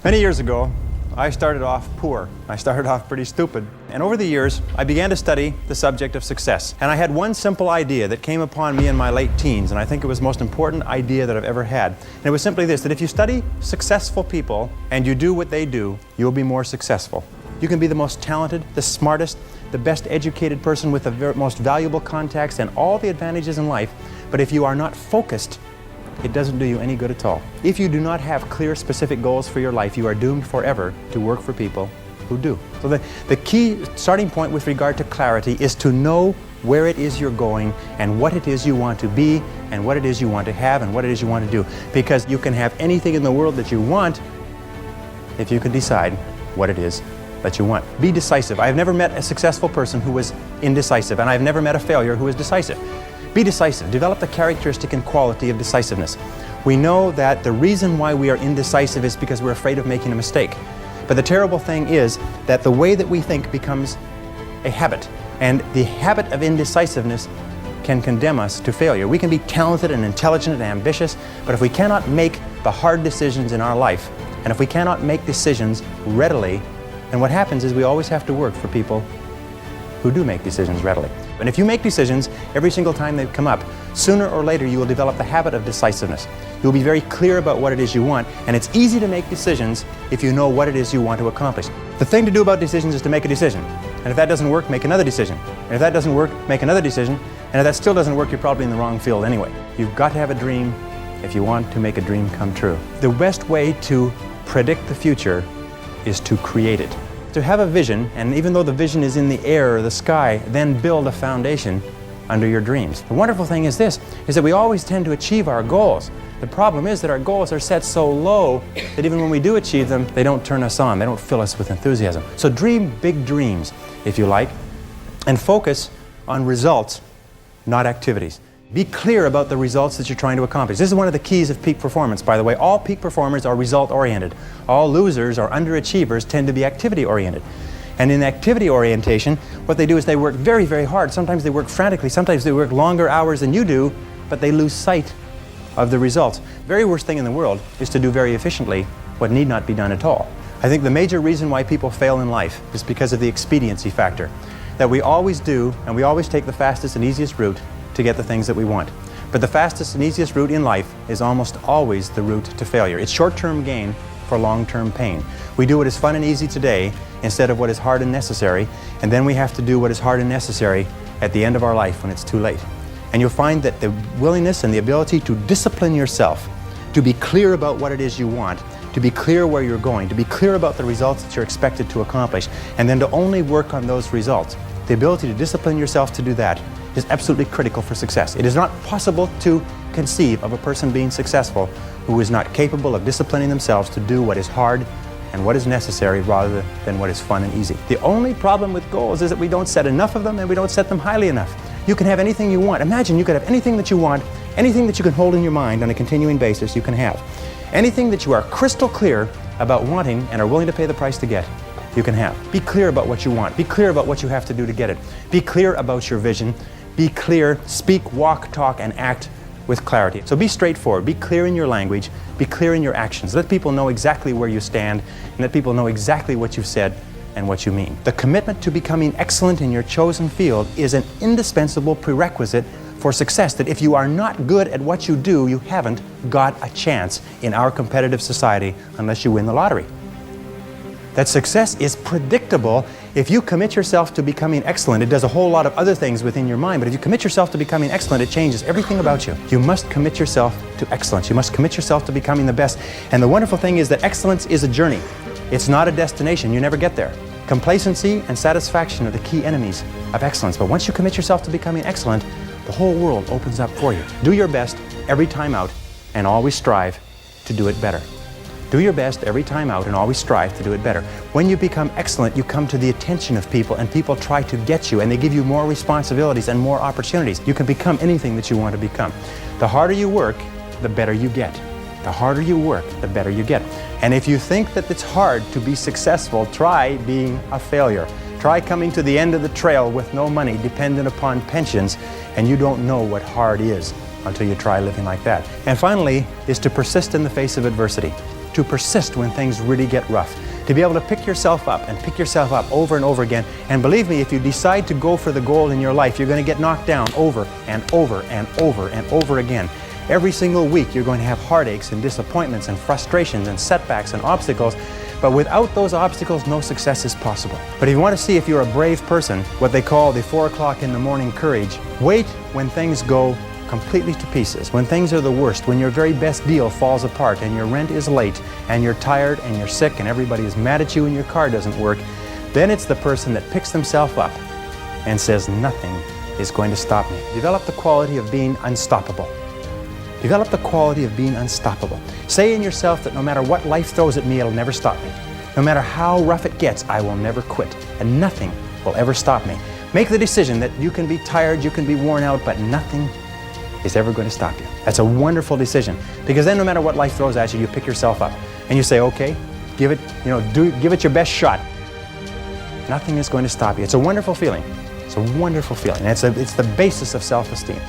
Many years ago, I started off poor. I started off pretty stupid. And over the years, I began to study the subject of success. And I had one simple idea that came upon me in my late teens, and I think it was the most important idea that I've ever had. And it was simply this, that if you study successful people and you do what they do, you'll be more successful. You can be the most talented, the smartest, the best educated person with the most valuable contacts and all the advantages in life, but if you are not focused, it doesn't do you any good at all. If you do not have clear, specific goals for your life, you are doomed forever to work for people who do. So the key starting point with regard to clarity is to know where it is you're going and what it is you want to be and what it is you want to have and what it is you want to do. Because you can have anything in the world that you want if you can decide what it is that you want. Be decisive. I've never met a successful person who was indecisive, and I've never met a failure who was decisive. Be decisive. Develop the characteristic and quality of decisiveness. We know that the reason why we are indecisive is because we're afraid of making a mistake. But the terrible thing is that the way that we think becomes a habit, and the habit of indecisiveness can condemn us to failure. We can be talented and intelligent and ambitious, but if we cannot make the hard decisions in our life, and if we cannot make decisions readily, then what happens is we always have to work for people who do make decisions readily. And if you make decisions every single time they come up, sooner or later you will develop the habit of decisiveness. You'll be very clear about what it is you want, and it's easy to make decisions if you know what it is you want to accomplish. The thing to do about decisions is to make a decision. And if that doesn't work, make another decision. And if that doesn't work, make another decision. And if that still doesn't work, you're probably in the wrong field anyway. You've got to have a dream if you want to make a dream come true. The best way to predict the future is to create it. To have a vision, and even though the vision is in the air or the sky, then build a foundation under your dreams. The wonderful thing is this, is that we always tend to achieve our goals. The problem is that our goals are set so low that even when we do achieve them, they don't turn us on, they don't fill us with enthusiasm. So dream big dreams, if you like, and focus on results, not activities. Be clear about the results that you're trying to accomplish. This is one of the keys of peak performance, by the way. All peak performers are result-oriented. All losers or underachievers tend to be activity-oriented. And in activity orientation, what they do is they work very, very hard. Sometimes they work frantically. Sometimes they work longer hours than you do, but they lose sight of the results. The very worst thing in the world is to do very efficiently what need not be done at all. I think the major reason why people fail in life is because of the expediency factor. That we always do, and we always take the fastest and easiest route to get the things that we want. But the fastest and easiest route in life is almost always the route to failure. It's short-term gain for long-term pain. We do what is fun and easy today instead of what is hard and necessary, and then we have to do what is hard and necessary at the end of our life when it's too late. And you'll find that the willingness and the ability to discipline yourself, to be clear about what it is you want, to be clear where you're going, to be clear about the results that you're expected to accomplish, and then to only work on those results. The ability to discipline yourself to do that is absolutely critical for success. It is not possible to conceive of a person being successful who is not capable of disciplining themselves to do what is hard and what is necessary rather than what is fun and easy. The only problem with goals is that we don't set enough of them and we don't set them highly enough. You can have anything you want. Imagine you could have anything that you want, anything that you can hold in your mind on a continuing basis you can have. Anything that you are crystal clear about wanting and are willing to pay the price to get, you can have. Be clear about what you want. Be clear about what you have to do to get it. Be clear about your vision. Be clear, speak, walk, talk, and act with clarity. So be straightforward. Be clear in your language. Be clear in your actions. Let people know exactly where you stand, and let people know exactly what you've said and what you mean. The commitment to becoming excellent in your chosen field is an indispensable prerequisite for success, that if you are not good at what you do, you haven't got a chance in our competitive society unless you win the lottery. That success is predictable. If you commit yourself to becoming excellent, it does a whole lot of other things within your mind, but if you commit yourself to becoming excellent, it changes everything about you. You must commit yourself to excellence. You must commit yourself to becoming the best. And the wonderful thing is that excellence is a journey. It's not a destination. You never get there. Complacency and satisfaction are the key enemies of excellence. But once you commit yourself to becoming excellent, the whole world opens up for you. Do your best every time out and always strive to do it better. Do your best every time out and always strive to do it better. When you become excellent, you come to the attention of people, and people try to get you, and they give you more responsibilities and more opportunities. You can become anything that you want to become. The harder you work, the better you get. The harder you work, the better you get. And if you think that it's hard to be successful, try being a failure. Try coming to the end of the trail with no money, dependent upon pensions, and you don't know what hard is until you try living like that. And finally, is to persist in the face of adversity. to persist when things really get rough, to be able to pick yourself up and pick yourself up over and over again. And believe me, if you decide to go for the goal in your life, you're going to get knocked down over and over and over and over again. Every single week you're going to have heartaches and disappointments and frustrations and setbacks and obstacles, but without those obstacles, no success is possible. But if you want to see if you're a brave person, what they call the 4 o'clock in the morning courage, wait when things go completely to pieces, when things are the worst, when your very best deal falls apart and your rent is late and you're tired and you're sick and everybody is mad at you and your car doesn't work, then it's the person that picks themselves up and says, nothing is going to stop me. Develop the quality of being unstoppable. Develop the quality of being unstoppable. Say in yourself that no matter what life throws at me, it'll never stop me. No matter how rough it gets, I will never quit, and nothing will ever stop me. Make the decision that you can be tired, you can be worn out, but nothing is ever going to stop you. That's a wonderful decision, because then no matter what life throws at you, you pick yourself up and you say, okay, give it, give it your best shot. Nothing is going to stop you. It's a wonderful feeling. It's a wonderful feeling. It's the basis of self-esteem.